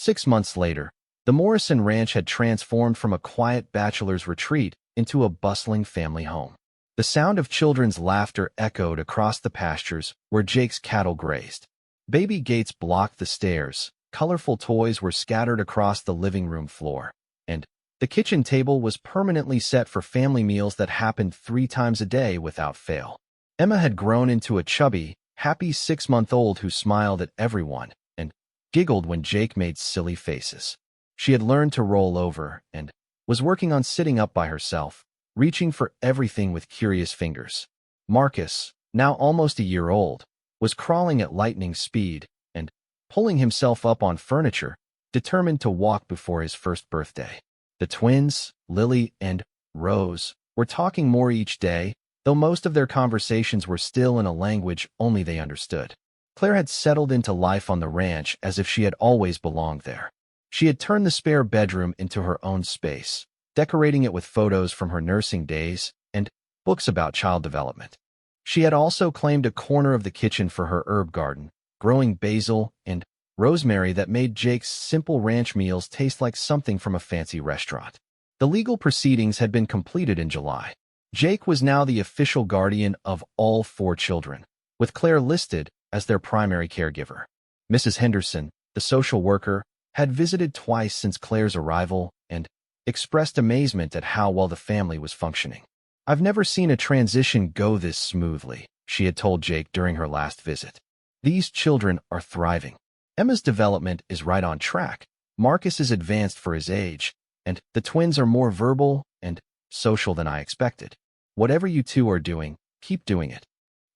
6 months later, the Morrison Ranch had transformed from a quiet bachelor's retreat into a bustling family home. The sound of children's laughter echoed across the pastures where Jake's cattle grazed. Baby gates blocked the stairs, colorful toys were scattered across the living room floor, and the kitchen table was permanently set for family meals that happened 3 times a day without fail. Emma had grown into a chubby, happy 6-month-old who smiled at everyone and giggled when Jake made silly faces. She had learned to roll over and was working on sitting up by herself, reaching for everything with curious fingers. Marcus, now almost a year old, was crawling at lightning speed and pulling himself up on furniture, determined to walk before his first birthday. The twins, Lily and Rose, were talking more each day, though most of their conversations were still in a language only they understood. Claire had settled into life on the ranch as if she had always belonged there. She had turned the spare bedroom into her own space, decorating it with photos from her nursing days and books about child development. She had also claimed a corner of the kitchen for her herb garden, growing basil and rosemary that made Jake's simple ranch meals taste like something from a fancy restaurant. The legal proceedings had been completed in July. Jake was now the official guardian of all 4 children, with Claire listed as their primary caregiver. Mrs. Henderson, the social worker, had visited twice since Claire's arrival and expressed amazement at how well the family was functioning. "I've never seen a transition go this smoothly," she had told Jake during her last visit. "These children are thriving. Emma's development is right on track. Marcus is advanced for his age, and the twins are more verbal and social than I expected. Whatever you two are doing, keep doing it."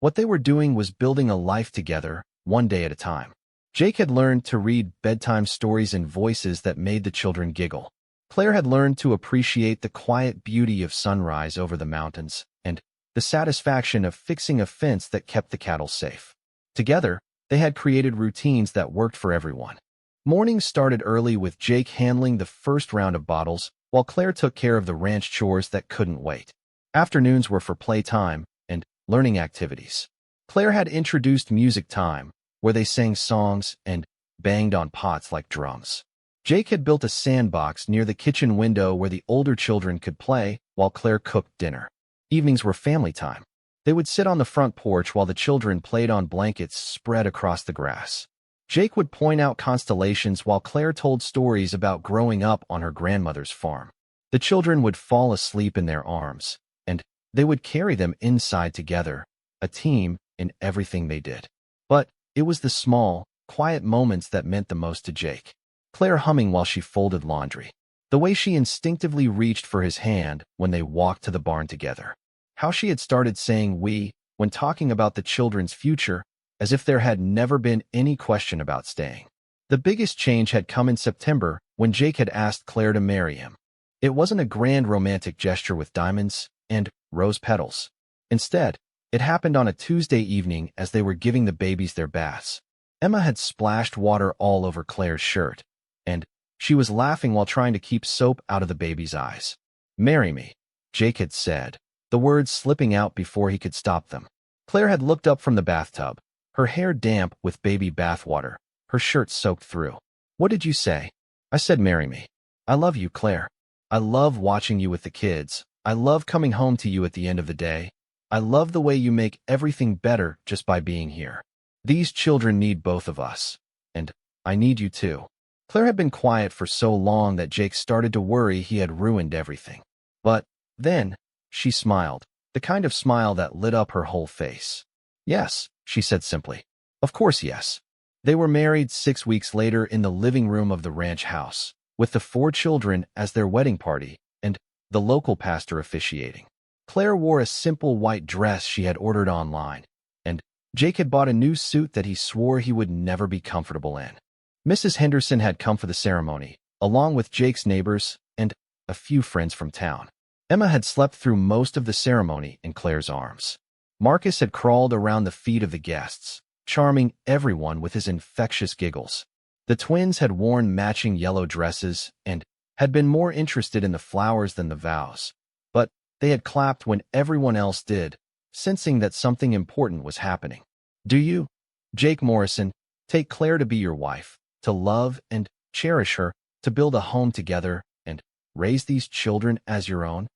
What they were doing was building a life together, one day at a time. Jake had learned to read bedtime stories in voices that made the children giggle. Claire had learned to appreciate the quiet beauty of sunrise over the mountains and the satisfaction of fixing a fence that kept the cattle safe. Together, they had created routines that worked for everyone. Mornings started early with Jake handling the first round of bottles, while Claire took care of the ranch chores that couldn't wait. Afternoons were for playtime and learning activities. Claire had introduced music time, where they sang songs and banged on pots like drums. Jake had built a sandbox near the kitchen window where the older children could play while Claire cooked dinner. Evenings were family time. They would sit on the front porch while the children played on blankets spread across the grass. Jake would point out constellations while Claire told stories about growing up on her grandmother's farm. The children would fall asleep in their arms, and they would carry them inside together, a team in everything they did. But it was the small, quiet moments that meant the most to Jake. Claire humming while she folded laundry. The way she instinctively reached for his hand when they walked to the barn together. How she had started saying "we" when talking about the children's future, as if there had never been any question about staying. The biggest change had come in September when Jake had asked Claire to marry him. It wasn't a grand romantic gesture with diamonds and rose petals. Instead, it happened on a Tuesday evening as they were giving the babies their baths. Emma had splashed water all over Claire's shirt, and she was laughing while trying to keep soap out of the baby's eyes. "Marry me," Jake had said, the words slipping out before he could stop them. Claire had looked up from the bathtub, her hair damp with baby bathwater, her shirt soaked through. "What did you say?" "I said marry me. I love you, Claire. I love watching you with the kids. I love coming home to you at the end of the day. I love the way you make everything better just by being here. These children need both of us. And I need you too." Claire had been quiet for so long that Jake started to worry he had ruined everything. But then, she smiled, the kind of smile that lit up her whole face. "Yes," she said simply. "Of course yes." They were married 6 weeks later in the living room of the ranch house, with the 4 children as their wedding party and the local pastor officiating. Claire wore a simple white dress she had ordered online, and Jake had bought a new suit that he swore he would never be comfortable in. Mrs. Henderson had come for the ceremony, along with Jake's neighbors and a few friends from town. Emma had slept through most of the ceremony in Claire's arms. Marcus had crawled around the feet of the guests, charming everyone with his infectious giggles. The twins had worn matching yellow dresses and had been more interested in the flowers than the vows, but they had clapped when everyone else did, sensing that something important was happening. "Do you, Jake Morrison, take Claire to be your wife, to love and cherish her, to build a home together, and raise these children as your own?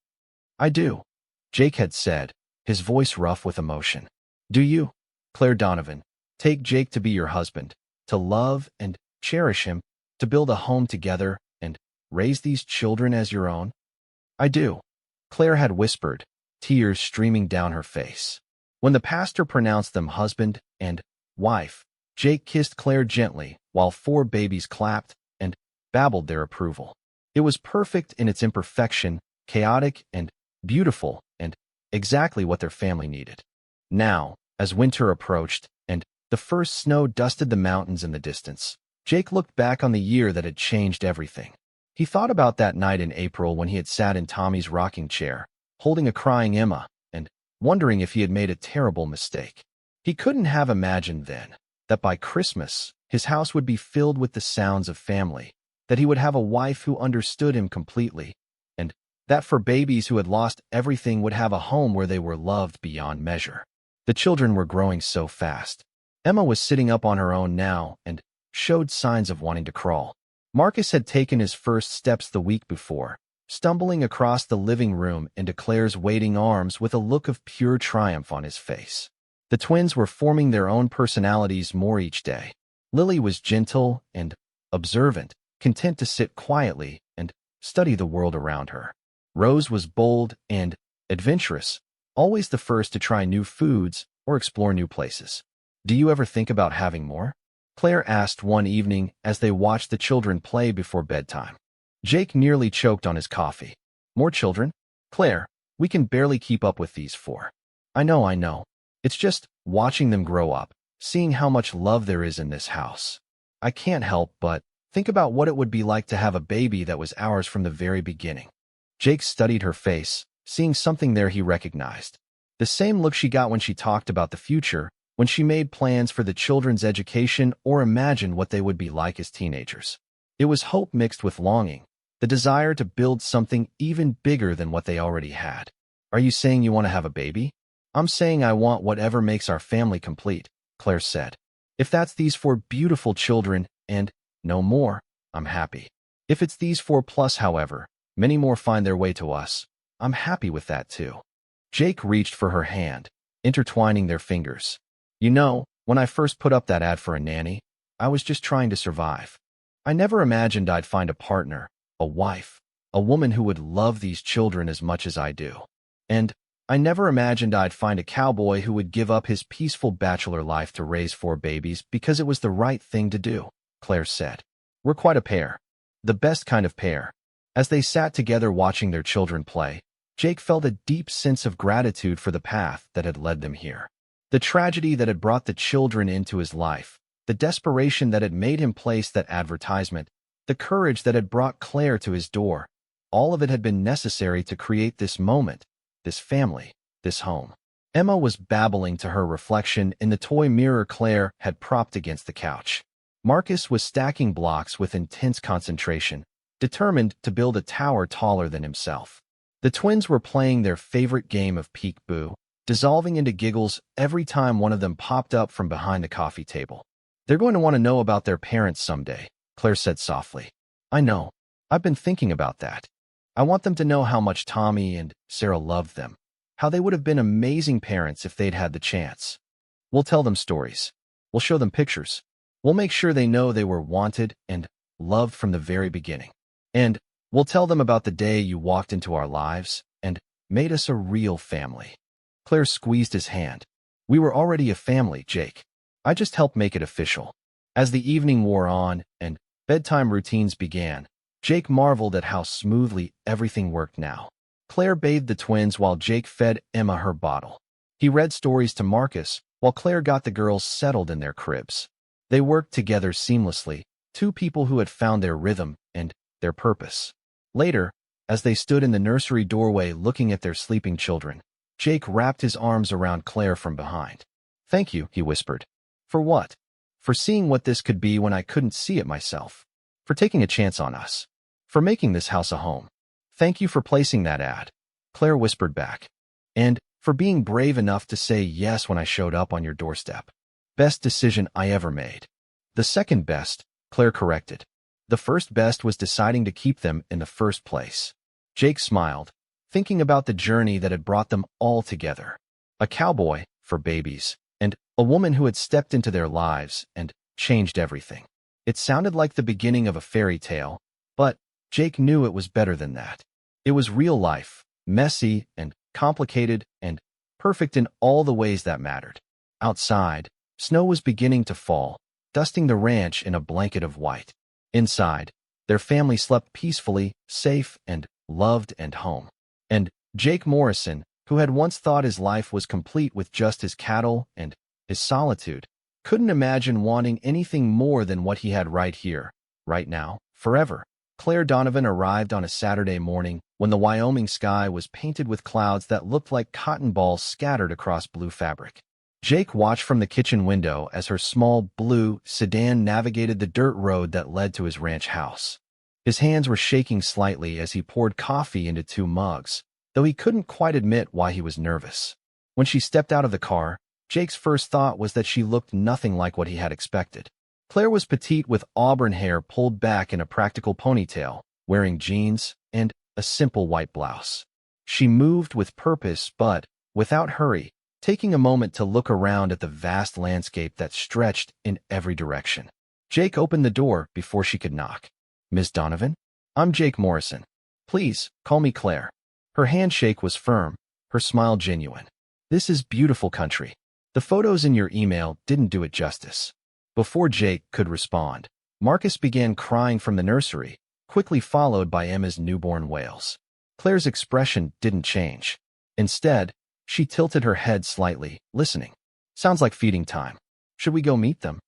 I do, Jake had said, his voice rough with emotion. Do you, Claire Donovan, take Jake to be your husband, to love and cherish him, to build a home together, and raise these children as your own? I do, Claire had whispered, tears streaming down her face. When the pastor pronounced them husband and wife, Jake kissed Claire gently while 4 babies clapped and babbled their approval. It was perfect in its imperfection, chaotic and beautiful, and exactly what their family needed. Now, as winter approached and the first snow dusted the mountains in the distance, Jake looked back on the year that had changed everything. He thought about that night in April when he had sat in Tommy's rocking chair, holding a crying Emma, and wondering if he had made a terrible mistake. He couldn't have imagined then that by Christmas, his house would be filled with the sounds of family, that he would have a wife who understood him completely, and that for babies who had lost everything would have a home where they were loved beyond measure. The children were growing so fast. Emma was sitting up on her own now and showed signs of wanting to crawl. Marcus had taken his first steps the week before, stumbling across the living room into Claire's waiting arms with a look of pure triumph on his face. The twins were forming their own personalities more each day. Lily was gentle and observant, content to sit quietly and study the world around her. Rose was bold and adventurous, always the first to try new foods or explore new places. Do you ever think about having more? Claire asked one evening as they watched the children play before bedtime. Jake nearly choked on his coffee. More children? Claire, we can barely keep up with these 4. I know. It's just watching them grow up, seeing how much love there is in this house. I can't help but think about what it would be like to have a baby that was ours from the very beginning. Jake studied her face, seeing something there he recognized. The same look she got when she talked about the future, when she made plans for the children's education or imagined what they would be like as teenagers. It was hope mixed with longing, the desire to build something even bigger than what they already had. Are you saying you want to have a baby? I'm saying I want whatever makes our family complete, Claire said. If that's these 4 beautiful children and no more, I'm happy. If it's these 4 plus, however, many more find their way to us, I'm happy with that too. Jake reached for her hand, intertwining their fingers. You know, when I first put up that ad for a nanny, I was just trying to survive. I never imagined I'd find a partner, a wife, a woman who would love these children as much as I do. And I never imagined I'd find a cowboy who would give up his peaceful bachelor life to raise 4 babies because it was the right thing to do, Claire said. We're quite a pair. The best kind of pair. As they sat together watching their children play, Jake felt a deep sense of gratitude for the path that had led them here. The tragedy that had brought the children into his life, the desperation that had made him place that advertisement, the courage that had brought Claire to his door, all of it had been necessary to create this moment, this family, this home. Emma was babbling to her reflection in the toy mirror Claire had propped against the couch. Marcus was stacking blocks with intense concentration, determined to build a tower taller than himself. The twins were playing their favorite game of peek-boo, dissolving into giggles every time one of them popped up from behind the coffee table. They're going to want to know about their parents someday, Claire said softly. I know. I've been thinking about that. I want them to know how much Tommy and Sarah loved them, how they would have been amazing parents if they'd had the chance. We'll tell them stories. We'll show them pictures. We'll make sure they know they were wanted and loved from the very beginning. And we'll tell them about the day you walked into our lives and made us a real family. Claire squeezed his hand. We were already a family, Jake. I just helped make it official. As the evening wore on and bedtime routines began, Jake marveled at how smoothly everything worked now. Claire bathed the twins while Jake fed Emma her bottle. He read stories to Marcus while Claire got the girls settled in their cribs. They worked together seamlessly, 2 people who had found their rhythm and their purpose. Later, as they stood in the nursery doorway looking at their sleeping children, Jake wrapped his arms around Claire from behind. Thank you, he whispered. For what? For seeing what this could be when I couldn't see it myself. For taking a chance on us. For making this house a home. Thank you for placing that ad, Claire whispered back. And for being brave enough to say yes when I showed up on your doorstep. Best decision I ever made. The second best, Claire corrected. the first best was deciding to keep them in the first place. Jake smiled, thinking about the journey that had brought them all together. A cowboy for babies, and a woman who had stepped into their lives and changed everything. It sounded like the beginning of a fairy tale, but Jake knew it was better than that. It was real life, messy and complicated and perfect in all the ways that mattered. Outside, snow was beginning to fall, dusting the ranch in a blanket of white. Inside, their family slept peacefully, safe and loved and home. And Jake Morrison, who had once thought his life was complete with just his cattle and his solitude, couldn't imagine wanting anything more than what he had right here, right now, forever. Claire Donovan arrived on a Saturday morning when the Wyoming sky was painted with clouds that looked like cotton balls scattered across blue fabric. Jake watched from the kitchen window as her small blue sedan navigated the dirt road that led to his ranch house. His hands were shaking slightly as he poured coffee into 2 mugs, though he couldn't quite admit why he was nervous. When she stepped out of the car, Jake's first thought was that she looked nothing like what he had expected. Claire was petite with auburn hair pulled back in a practical ponytail, wearing jeans and a simple white blouse. She moved with purpose but without hurry, taking a moment to look around at the vast landscape that stretched in every direction. Jake opened the door before she could knock. "Miss Donovan? I'm Jake Morrison. Please, call me Claire." Her handshake was firm, her smile genuine. "This is beautiful country. The photos in your email didn't do it justice." Before Jake could respond, Marcus began crying from the nursery, quickly followed by Emma's newborn wails. Claire's expression didn't change. Instead, she tilted her head slightly, listening. "Sounds like feeding time. Should we go meet them?"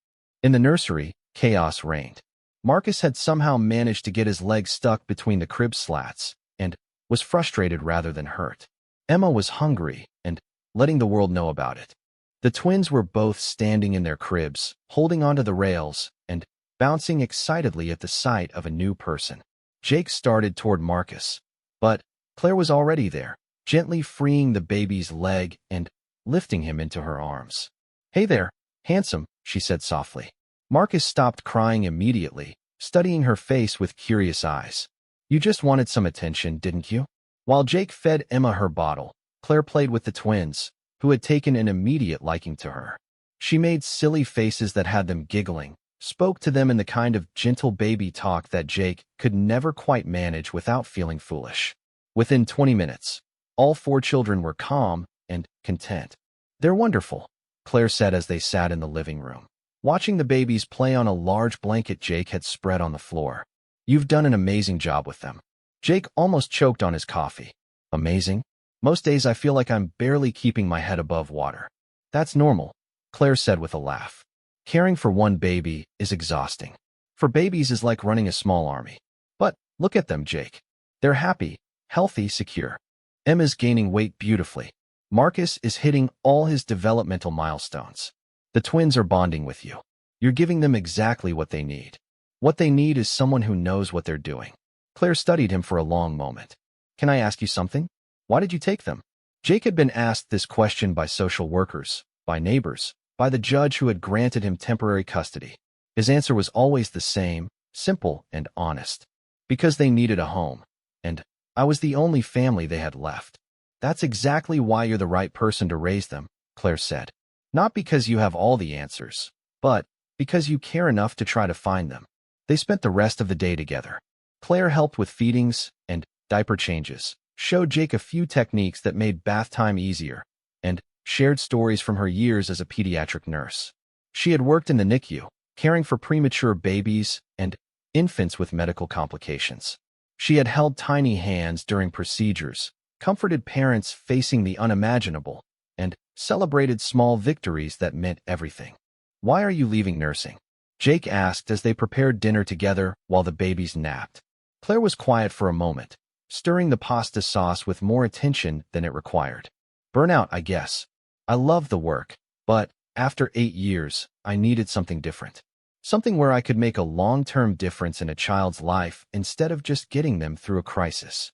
In the nursery, chaos reigned. Marcus had somehow managed to get his legs stuck between the crib slats and was frustrated rather than hurt. Emma was hungry and letting the world know about it. The twins were both standing in their cribs, holding onto the rails and bouncing excitedly at the sight of a new person. Jake started toward Marcus, but Claire was already there, gently freeing the baby's leg and lifting him into her arms. "Hey there, handsome," she said softly. Marcus stopped crying immediately, studying her face with curious eyes. "You just wanted some attention, didn't you?" While Jake fed Emma her bottle, Claire played with the twins, who had taken an immediate liking to her. She made silly faces that had them giggling, spoke to them in the kind of gentle baby talk that Jake could never quite manage without feeling foolish. Within 20 minutes, all 4 children were calm and content. "They're wonderful," Claire said as they sat in the living room, watching the babies play on a large blanket Jake had spread on the floor. "You've done an amazing job with them." Jake almost choked on his coffee. "Amazing? Most days I feel like I'm barely keeping my head above water." "That's normal," Claire said with a laugh. "Caring for one baby is exhausting. For babies is like running a small army. But look at them, Jake. They're happy, healthy, secure. Emma's gaining weight beautifully. Marcus is hitting all his developmental milestones. The twins are bonding with you. You're giving them exactly what they need. What they need is someone who knows what they're doing." Claire studied him for a long moment. "Can I ask you something? Why did you take them?" Jake had been asked this question by social workers, by neighbors, by the judge who had granted him temporary custody. His answer was always the same, simple and honest. "Because they needed a home, and I was the only family they had left." "That's exactly why you're the right person to raise them," Claire said. "Not because you have all the answers, but because you care enough to try to find them." They spent the rest of the day together. Claire helped with feedings and diaper changes, showed Jake a few techniques that made bath time easier, and shared stories from her years as a pediatric nurse. She had worked in the NICU, caring for premature babies and infants with medical complications. She had held tiny hands during procedures, comforted parents facing the unimaginable, and celebrated small victories that meant everything. "Why are you leaving nursing?" Jake asked as they prepared dinner together while the babies napped. Claire was quiet for a moment, stirring the pasta sauce with more attention than it required. "Burnout, I guess. I love the work, but after 8 years, I needed something different. Something where I could make a long-term difference in a child's life instead of just getting them through a crisis."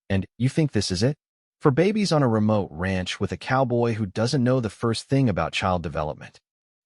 "And you think this is it? For babies on a remote ranch with a cowboy who doesn't know the first thing about child development?"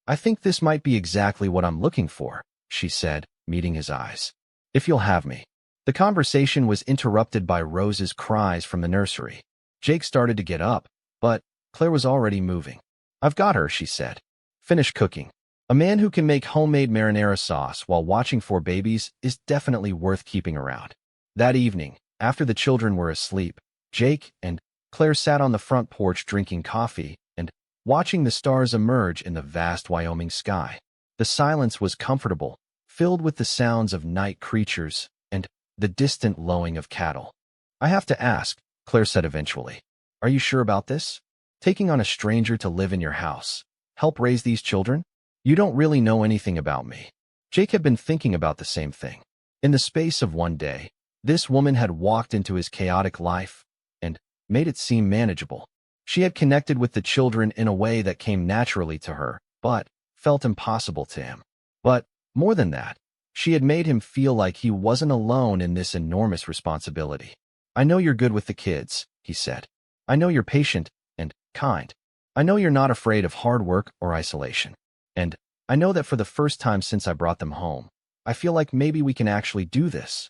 "I think this might be exactly what I'm looking for," she said, meeting his eyes. if you'll have me. The conversation was interrupted by Rose's cries from the nursery. Jake started to get up, but Claire was already moving. I've got her, she said. Finish cooking. A man who can make homemade marinara sauce while watching 4 babies is definitely worth keeping around. That evening, after the children were asleep, Jake and Claire sat on the front porch drinking coffee and watching the stars emerge in the vast Wyoming sky. The silence was comfortable, filled with the sounds of night creatures and the distant lowing of cattle. I have to ask, Claire said eventually. Are you sure about this? Taking on a stranger to live in your house, help raise these children? You don't really know anything about me. Jake had been thinking about the same thing. In the space of one day, this woman had walked into his chaotic life and made it seem manageable. She had connected with the children in a way that came naturally to her, but felt impossible to him. But more than that, she had made him feel like he wasn't alone in this enormous responsibility. I know you're good with the kids, he said. I know you're patient and kind. I know you're not afraid of hard work or isolation. And I know that for the first time since I brought them home, I feel like maybe we can actually do this.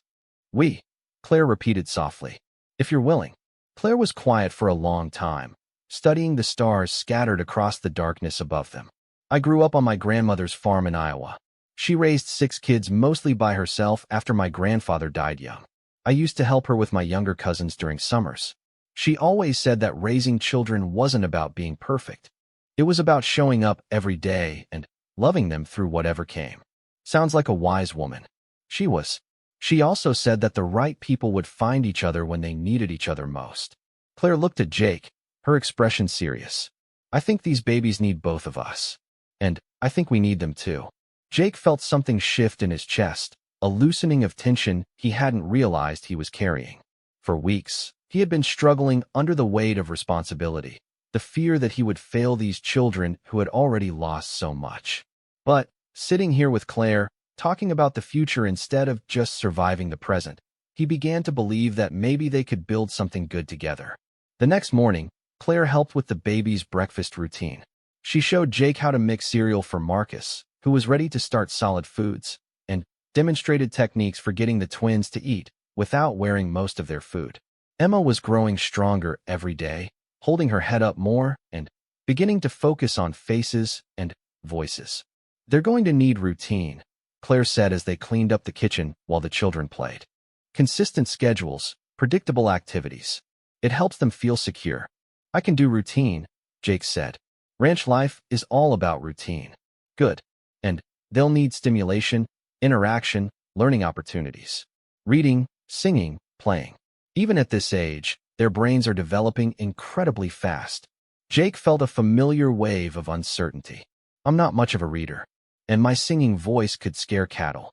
We, Claire repeated softly. If you're willing. Claire was quiet for a long time, studying the stars scattered across the darkness above them. I grew up on my grandmother's farm in Iowa. She raised 6 kids mostly by herself after my grandfather died young. I used to help her with my younger cousins during summers. She always said that raising children wasn't about being perfect. It was about showing up every day and loving them through whatever came. Sounds like a wise woman. She was. She also said that the right people would find each other when they needed each other most. Claire looked at Jake, her expression serious. I think these babies need both of us. And I think we need them too. Jake felt something shift in his chest, a loosening of tension he hadn't realized he was carrying. For weeks, he had been struggling under the weight of responsibility, the fear that he would fail these children who had already lost so much. But, sitting here with Claire, talking about the future instead of just surviving the present, he began to believe that maybe they could build something good together. The next morning, Claire helped with the baby's breakfast routine. She showed Jake how to mix cereal for Marcus, who was ready to start solid foods, and demonstrated techniques for getting the twins to eat without wearing most of their food. Emma was growing stronger every day, holding her head up more and beginning to focus on faces and voices. They're going to need routine, Claire said as they cleaned up the kitchen while the children played. Consistent schedules, predictable activities. It helps them feel secure. I can do routine, Jake said. Ranch life is all about routine. Good. And they'll need stimulation, interaction, learning opportunities. Reading, singing, playing. Even at this age, their brains are developing incredibly fast. Jake felt a familiar wave of uncertainty. I'm not much of a reader, and my singing voice could scare cattle.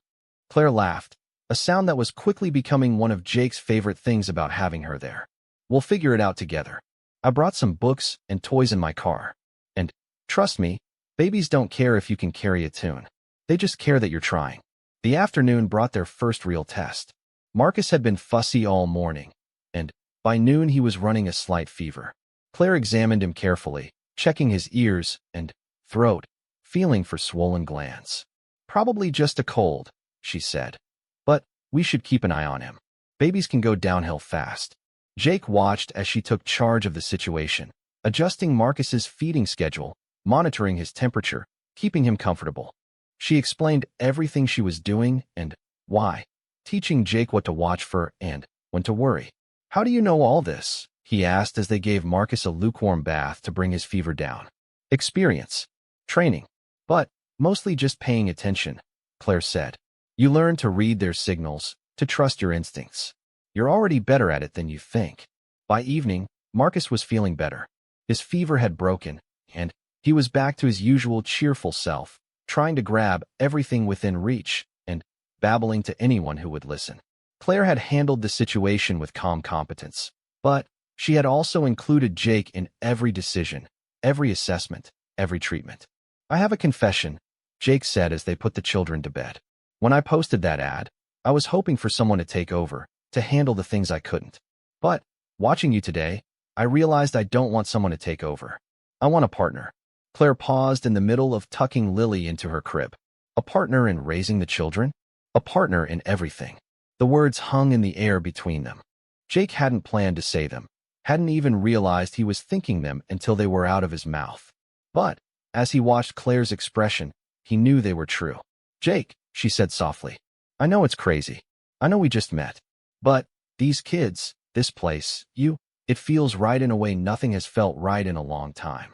Claire laughed, a sound that was quickly becoming one of Jake's favorite things about having her there. We'll figure it out together. I brought some books and toys in my car. And, trust me, babies don't care if you can carry a tune. They just care that you're trying. The afternoon brought their first real test. Marcus had been fussy all morning, and by noon he was running a slight fever. Claire examined him carefully, checking his ears and throat, feeling for swollen glands. Probably just a cold, she said. But we should keep an eye on him. Babies can go downhill fast. Jake watched as she took charge of the situation, adjusting Marcus's feeding schedule, monitoring his temperature, keeping him comfortable. She explained everything she was doing and why, teaching Jake what to watch for and when to worry. How do you know all this? He asked as they gave Marcus a lukewarm bath to bring his fever down. Experience. Training. But mostly just paying attention, Claire said. You learn to read their signals, to trust your instincts. You're already better at it than you think. By evening, Marcus was feeling better. His fever had broken, and he was back to his usual cheerful self, trying to grab everything within reach and babbling to anyone who would listen. Claire had handled the situation with calm competence, but she had also included Jake in every decision, every assessment, every treatment. I have a confession, Jake said as they put the children to bed. When I posted that ad, I was hoping for someone to take over, to handle the things I couldn't. But, watching you today, I realized I don't want someone to take over. I want a partner. Claire paused in the middle of tucking Lily into her crib. A partner in raising the children? a partner in everything. The words hung in the air between them. Jake hadn't planned to say them, hadn't even realized he was thinking them until they were out of his mouth. But, as he watched Claire's expression, he knew they were true. "Jake," she said softly, "I know it's crazy. I know we just met. But, these kids, this place, it feels right in a way nothing has felt right in a long time."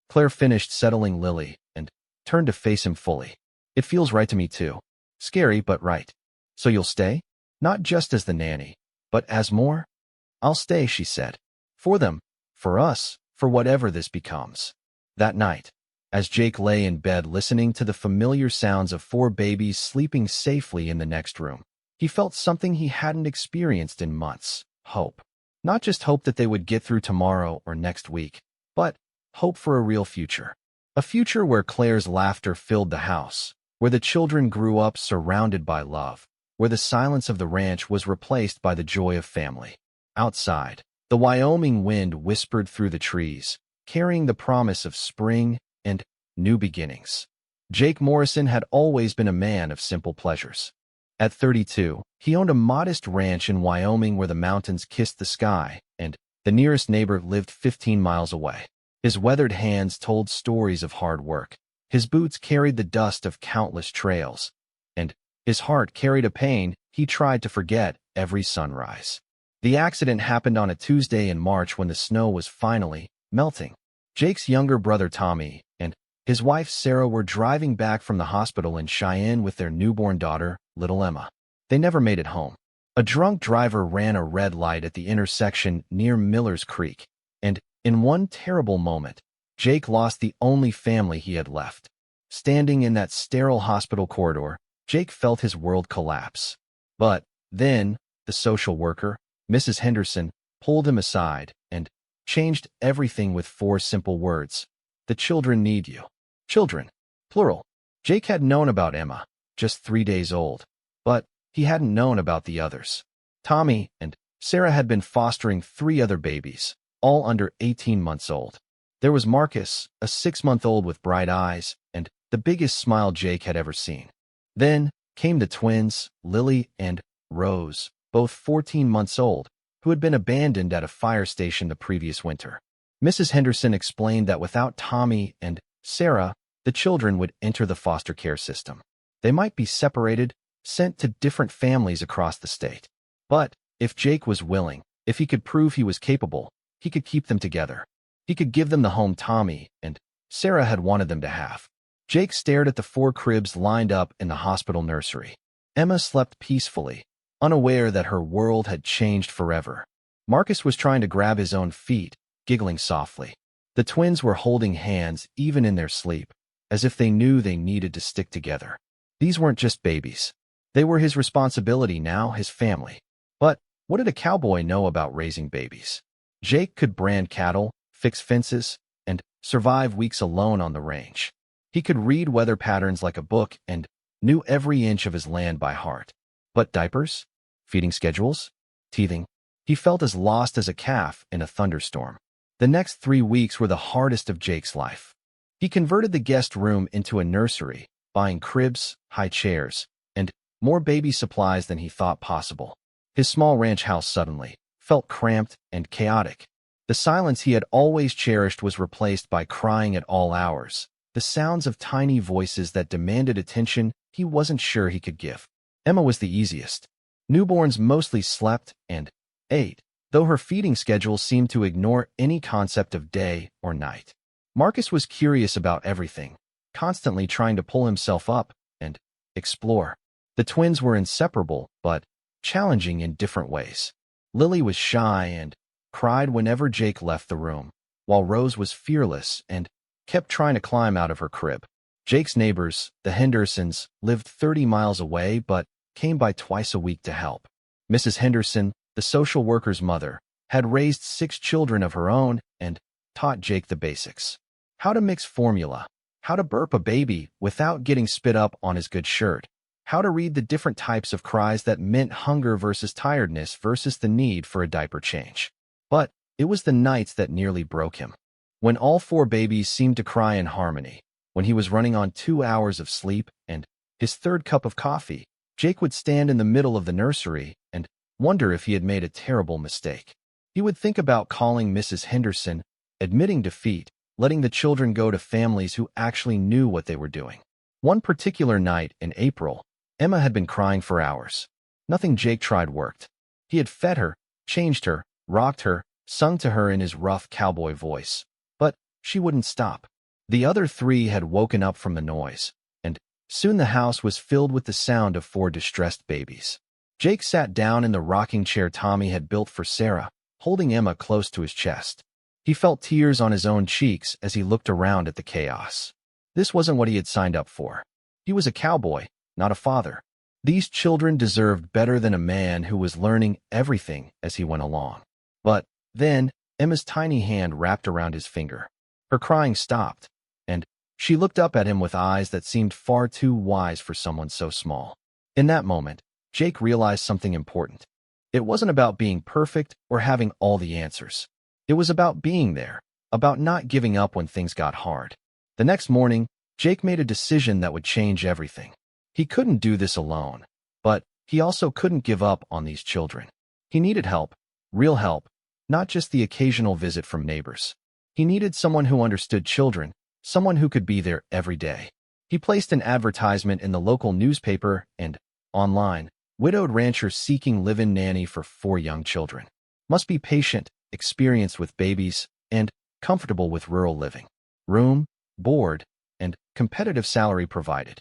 Claire finished settling Lily and turned to face him fully. "It feels right to me too. Scary, but right. So you'll stay? Not just as the nanny, but as more?" "I'll stay," she said. "For them, for us, for whatever this becomes." That night, as Jake lay in bed listening to the familiar sounds of 4 babies sleeping safely in the next room, he felt something he hadn't experienced in months: hope. Not just hope that they would get through tomorrow or next week, but hope for a real future. A future where Claire's laughter filled the house, where the children grew up surrounded by love, where the silence of the ranch was replaced by the joy of family. Outside, the Wyoming wind whispered through the trees, carrying the promise of spring and new beginnings. Jake Morrison had always been a man of simple pleasures. At 32, he owned a modest ranch in Wyoming where the mountains kissed the sky, and the nearest neighbor lived 15 miles away. His weathered hands told stories of hard work. His boots carried the dust of countless trails, and his heart carried a pain he tried to forget every sunrise. The accident happened on a Tuesday in March when the snow was finally melting. Jake's younger brother Tommy and his wife Sarah were driving back from the hospital in Cheyenne with their newborn daughter, little Emma. They never made it home. A drunk driver ran a red light at the intersection near Miller's Creek, and in one terrible moment, Jake lost the only family he had left. Standing in that sterile hospital corridor, Jake felt his world collapse. But then, the social worker, Mrs. Henderson, pulled him aside and changed everything with 4 simple words: "The children need you." Children, plural. Jake had known about Emma, just 3 days old, but he hadn't known about the others. Tommy and Sarah had been fostering 3 other babies, all under 18 months old. There was Marcus, a 6-month-old with bright eyes, and the biggest smile Jake had ever seen. Then came the twins, Lily and Rose, both 14 months old, who had been abandoned at a fire station the previous winter. Mrs. Henderson explained that without Tommy and Sarah, the children would enter the foster care system. They might be separated, sent to different families across the state. But if Jake was willing, if he could prove he was capable, he could keep them together. He could give them the home Tommy and Sarah had wanted them to have. Jake stared at the 4 cribs lined up in the hospital nursery. Emma slept peacefully, unaware that her world had changed forever. Marcus was trying to grab his own feet, giggling softly. The twins were holding hands even in their sleep, as if they knew they needed to stick together. These weren't just babies. They were his responsibility now, his family. But what did a cowboy know about raising babies? Jake could brand cattle, fix fences, and survive weeks alone on the range. He could read weather patterns like a book and knew every inch of his land by heart. But diapers? Feeding schedules? Teething? He felt as lost as a calf in a thunderstorm. The next 3 weeks were the hardest of Jake's life. He converted the guest room into a nursery, buying cribs, high chairs, and more baby supplies than he thought possible. His small ranch house suddenly felt cramped and chaotic. The silence he had always cherished was replaced by crying at all hours, the sounds of tiny voices that demanded attention he wasn't sure he could give. Emma was the easiest. Newborns mostly slept and ate, though her feeding schedule seemed to ignore any concept of day or night. Marcus was curious about everything, constantly trying to pull himself up and explore. The twins were inseparable, but challenging in different ways. Lily was shy and cried whenever Jake left the room, while Rose was fearless and kept trying to climb out of her crib. Jake's neighbors, the Hendersons, lived 30 miles away but came by twice a week to help. Mrs. Henderson, the social worker's mother, had raised 6 children of her own and taught Jake the basics. How to mix formula, how to burp a baby without getting spit up on his good shirt, how to read the different types of cries that meant hunger versus tiredness versus the need for a diaper change. But it was the nights that nearly broke him. When all 4 babies seemed to cry in harmony, when he was running on 2 hours of sleep and his 3rd cup of coffee, Jake would stand in the middle of the nursery and wonder if he had made a terrible mistake. He would think about calling Mrs. Henderson, admitting defeat, letting the children go to families who actually knew what they were doing. One particular night in April, Emma had been crying for hours. Nothing Jake tried worked. He had fed her, changed her, rocked her, sung to her in his rough cowboy voice. But she wouldn't stop. The other three had woken up from the noise, and soon the house was filled with the sound of 4 distressed babies. Jake sat down in the rocking chair Tommy had built for Sarah, holding Emma close to his chest. He felt tears on his own cheeks as he looked around at the chaos. This wasn't what he had signed up for. He was a cowboy, not a father. These children deserved better than a man who was learning everything as he went along. But then, Emma's tiny hand wrapped around his finger. Her crying stopped, and she looked up at him with eyes that seemed far too wise for someone so small. In that moment, Jake realized something important. It wasn't about being perfect or having all the answers. It was about being there, about not giving up when things got hard. The next morning, Jake made a decision that would change everything. He couldn't do this alone, but he also couldn't give up on these children. He needed help, real help, not just the occasional visit from neighbors. He needed someone who understood children, someone who could be there every day. He placed an advertisement in the local newspaper and, online, widowed ranchers seeking live-in nanny for 4 young children. Must be patient, experienced with babies, and comfortable with rural living. Room, board, and competitive salary provided.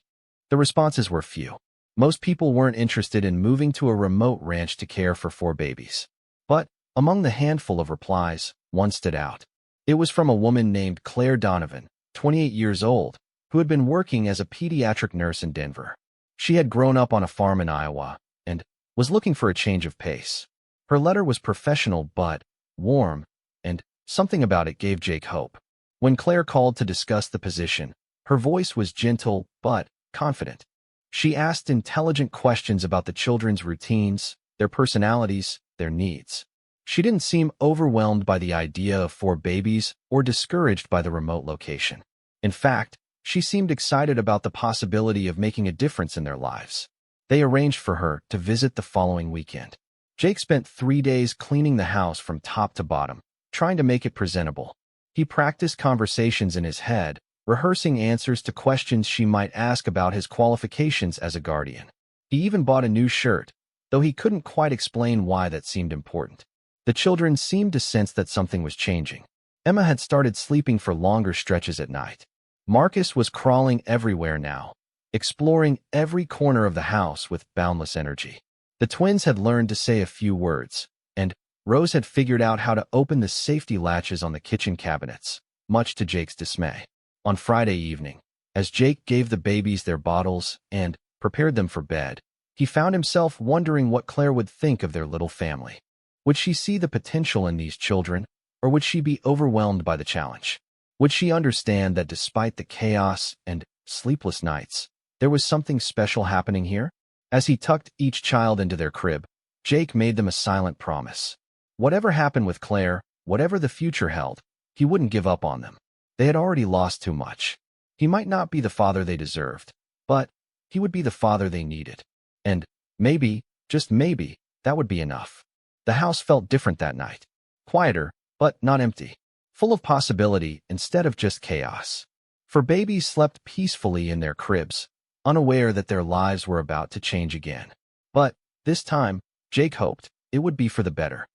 The responses were few. Most people weren't interested in moving to a remote ranch to care for 4 babies. But among the handful of replies, one stood out. It was from a woman named Claire Donovan, 28 years old, who had been working as a pediatric nurse in Denver. She had grown up on a farm in Iowa and was looking for a change of pace. Her letter was professional but warm, and something about it gave Jake hope. When Claire called to discuss the position, her voice was gentle but confident. She asked intelligent questions about the children's routines, their personalities, their needs. She didn't seem overwhelmed by the idea of 4 babies or discouraged by the remote location. In fact, she seemed excited about the possibility of making a difference in their lives. They arranged for her to visit the following weekend. Jake spent 3 days cleaning the house from top to bottom, trying to make it presentable. He practiced conversations in his head, rehearsing answers to questions she might ask about his qualifications as a guardian. He even bought a new shirt, though he couldn't quite explain why that seemed important. The children seemed to sense that something was changing. Emma had started sleeping for longer stretches at night. Marcus was crawling everywhere now, exploring every corner of the house with boundless energy. The twins had learned to say a few words, and Rose had figured out how to open the safety latches on the kitchen cabinets, much to Jake's dismay. On Friday evening, as Jake gave the babies their bottles and prepared them for bed, he found himself wondering what Claire would think of their little family. Would she see the potential in these children, or would she be overwhelmed by the challenge? Would she understand that despite the chaos and sleepless nights, there was something special happening here? As he tucked each child into their crib, Jake made them a silent promise. Whatever happened with Claire, whatever the future held, he wouldn't give up on them. They had already lost too much. He might not be the father they deserved, but he would be the father they needed. And maybe, just maybe, that would be enough. The house felt different that night. Quieter, but not empty. Full of possibility instead of just chaos. For babies slept peacefully in their cribs, unaware that their lives were about to change again. But this time, Jake hoped it would be for the better.